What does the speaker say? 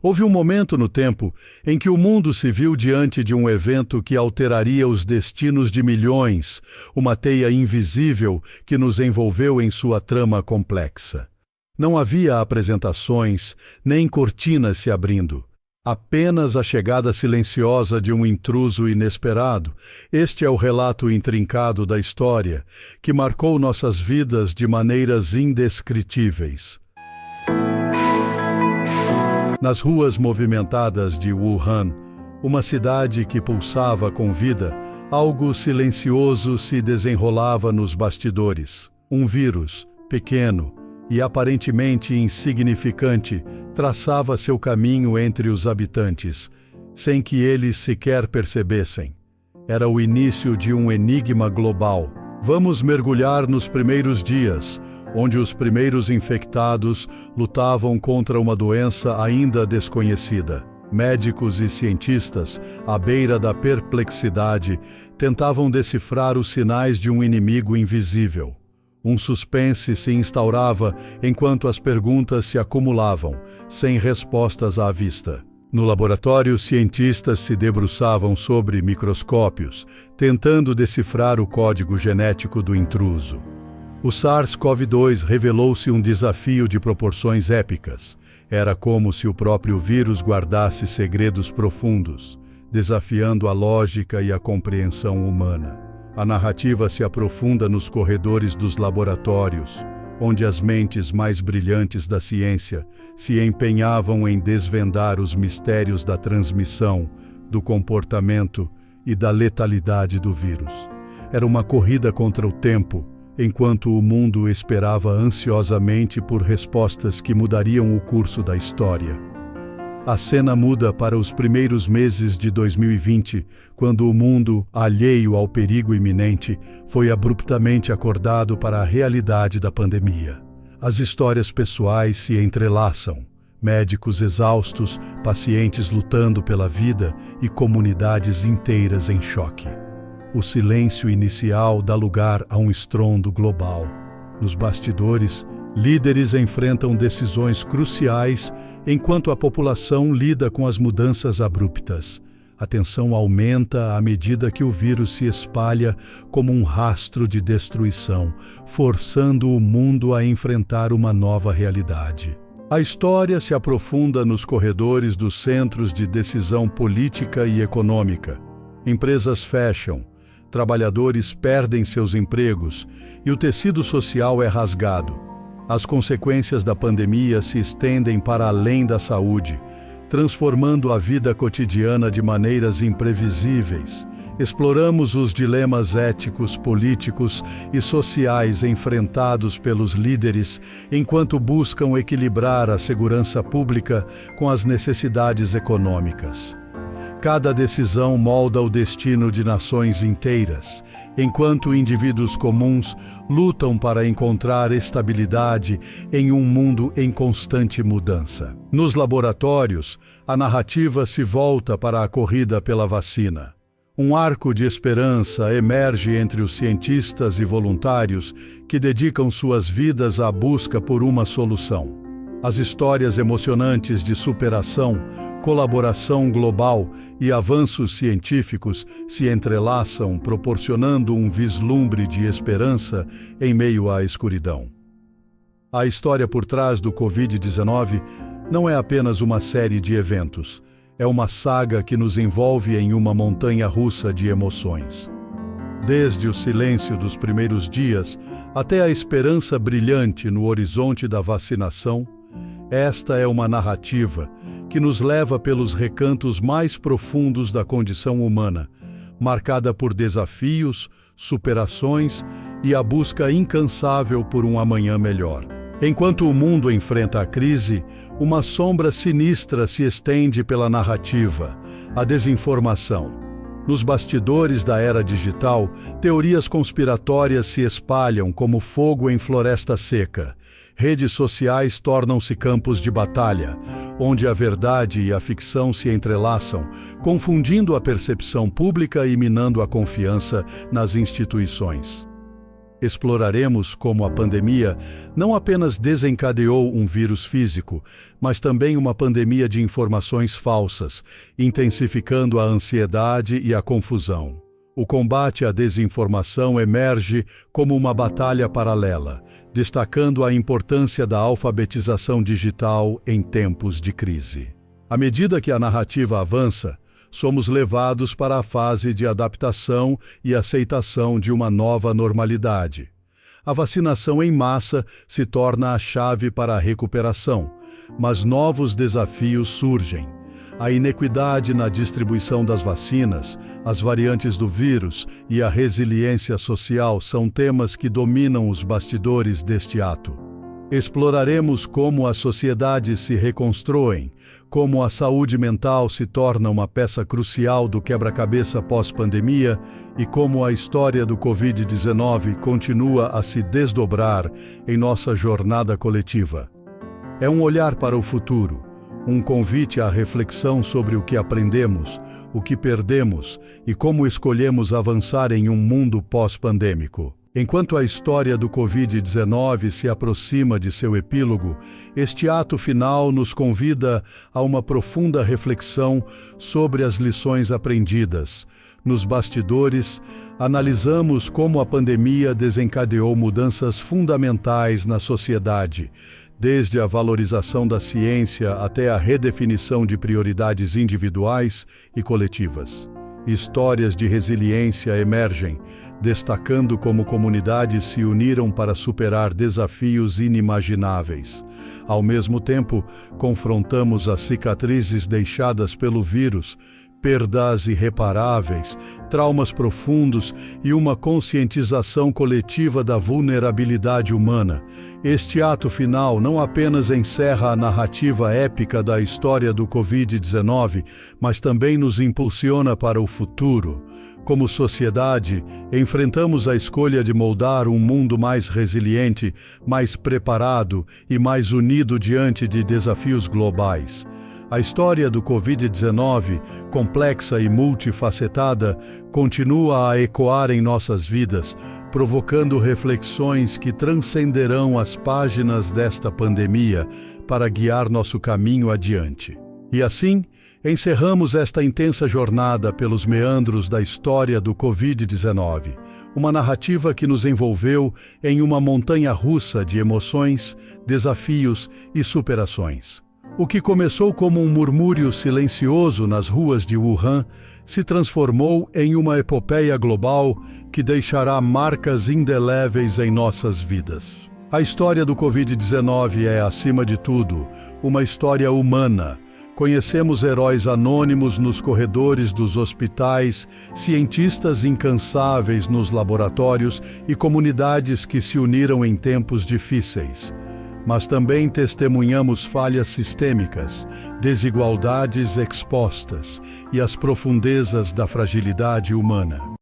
Houve um momento no tempo em que o mundo se viu diante de um evento que alteraria os destinos de milhões, uma teia invisível que nos envolveu em sua trama complexa. Não havia apresentações, nem cortinas se abrindo. Apenas a chegada silenciosa de um intruso inesperado. Este é o relato intrincado da história, que marcou nossas vidas de maneiras indescritíveis. Nas ruas movimentadas de Wuhan, uma cidade que pulsava com vida, algo silencioso se desenrolava nos bastidores. Um vírus, pequeno e aparentemente insignificante, traçava seu caminho entre os habitantes, sem que eles sequer percebessem. Era o início de um enigma global. Vamos mergulhar nos primeiros dias, onde os primeiros infectados lutavam contra uma doença ainda desconhecida. Médicos e cientistas, à beira da perplexidade, tentavam decifrar os sinais de um inimigo invisível. Um suspense se instaurava enquanto as perguntas se acumulavam, sem respostas à vista. No laboratório, cientistas se debruçavam sobre microscópios, tentando decifrar o código genético do intruso. O SARS-CoV-2 revelou-se um desafio de proporções épicas. Era como se o próprio vírus guardasse segredos profundos, desafiando a lógica e a compreensão humana. A narrativa se aprofunda nos corredores dos laboratórios, onde as mentes mais brilhantes da ciência se empenhavam em desvendar os mistérios da transmissão, do comportamento e da letalidade do vírus. Era uma corrida contra o tempo, enquanto o mundo esperava ansiosamente por respostas que mudariam o curso da história. A cena muda para os primeiros meses de 2020, quando o mundo, alheio ao perigo iminente, foi abruptamente acordado para a realidade da pandemia. As histórias pessoais se entrelaçam, médicos exaustos, pacientes lutando pela vida e comunidades inteiras em choque. O silêncio inicial dá lugar a um estrondo global. Nos bastidores, líderes enfrentam decisões cruciais enquanto a população lida com as mudanças abruptas. A tensão aumenta à medida que o vírus se espalha como um rastro de destruição, forçando o mundo a enfrentar uma nova realidade. A história se aprofunda nos corredores dos centros de decisão política e econômica. Empresas fecham, trabalhadores perdem seus empregos e o tecido social é rasgado. As consequências da pandemia se estendem para além da saúde, transformando a vida cotidiana de maneiras imprevisíveis. Exploramos os dilemas éticos, políticos e sociais enfrentados pelos líderes enquanto buscam equilibrar a segurança pública com as necessidades econômicas. Cada decisão molda o destino de nações inteiras, enquanto indivíduos comuns lutam para encontrar estabilidade em um mundo em constante mudança. Nos laboratórios, a narrativa se volta para a corrida pela vacina. Um arco de esperança emerge entre os cientistas e voluntários que dedicam suas vidas à busca por uma solução. As histórias emocionantes de superação, colaboração global e avanços científicos se entrelaçam, proporcionando um vislumbre de esperança em meio à escuridão. A história por trás do Covid-19 não é apenas uma série de eventos, é uma saga que nos envolve em uma montanha-russa de emoções. Desde o silêncio dos primeiros dias até a esperança brilhante no horizonte da vacinação, esta é uma narrativa que nos leva pelos recantos mais profundos da condição humana, marcada por desafios, superações e a busca incansável por um amanhã melhor. Enquanto o mundo enfrenta a crise, uma sombra sinistra se estende pela narrativa, a desinformação. Nos bastidores da era digital, teorias conspiratórias se espalham como fogo em floresta seca. Redes sociais tornam-se campos de batalha, onde a verdade e a ficção se entrelaçam, confundindo a percepção pública e minando a confiança nas instituições. Exploraremos como a pandemia não apenas desencadeou um vírus físico, mas também uma pandemia de informações falsas, intensificando a ansiedade e a confusão. O combate à desinformação emerge como uma batalha paralela, destacando a importância da alfabetização digital em tempos de crise. À medida que a narrativa avança, somos levados para a fase de adaptação e aceitação de uma nova normalidade. A vacinação em massa se torna a chave para a recuperação, mas novos desafios surgem. A inequidade na distribuição das vacinas, as variantes do vírus e a resiliência social são temas que dominam os bastidores deste ato. Exploraremos como as sociedades se reconstroem, como a saúde mental se torna uma peça crucial do quebra-cabeça pós-pandemia e como a história do Covid-19 continua a se desdobrar em nossa jornada coletiva. É um olhar para o futuro, um convite à reflexão sobre o que aprendemos, o que perdemos e como escolhemos avançar em um mundo pós-pandêmico. Enquanto a história do Covid-19 se aproxima de seu epílogo, este ato final nos convida a uma profunda reflexão sobre as lições aprendidas. Nos bastidores, analisamos como a pandemia desencadeou mudanças fundamentais na sociedade, desde a valorização da ciência até a redefinição de prioridades individuais e coletivas. Histórias de resiliência emergem, destacando como comunidades se uniram para superar desafios inimagináveis. Ao mesmo tempo, confrontamos as cicatrizes deixadas pelo vírus, perdas irreparáveis, traumas profundos e uma conscientização coletiva da vulnerabilidade humana. Este ato final não apenas encerra a narrativa épica da história do Covid-19, mas também nos impulsiona para o futuro. Como sociedade, enfrentamos a escolha de moldar um mundo mais resiliente, mais preparado e mais unido diante de desafios globais. A história do Covid-19, complexa e multifacetada, continua a ecoar em nossas vidas, provocando reflexões que transcenderão as páginas desta pandemia para guiar nosso caminho adiante. E assim, encerramos esta intensa jornada pelos meandros da história do Covid-19, uma narrativa que nos envolveu em uma montanha-russa de emoções, desafios e superações. O que começou como um murmúrio silencioso nas ruas de Wuhan se transformou em uma epopeia global que deixará marcas indeléveis em nossas vidas. A história do Covid-19 é, acima de tudo, uma história humana. Conhecemos heróis anônimos nos corredores dos hospitais, cientistas incansáveis nos laboratórios e comunidades que se uniram em tempos difíceis. Mas também testemunhamos falhas sistêmicas, desigualdades expostas e as profundezas da fragilidade humana.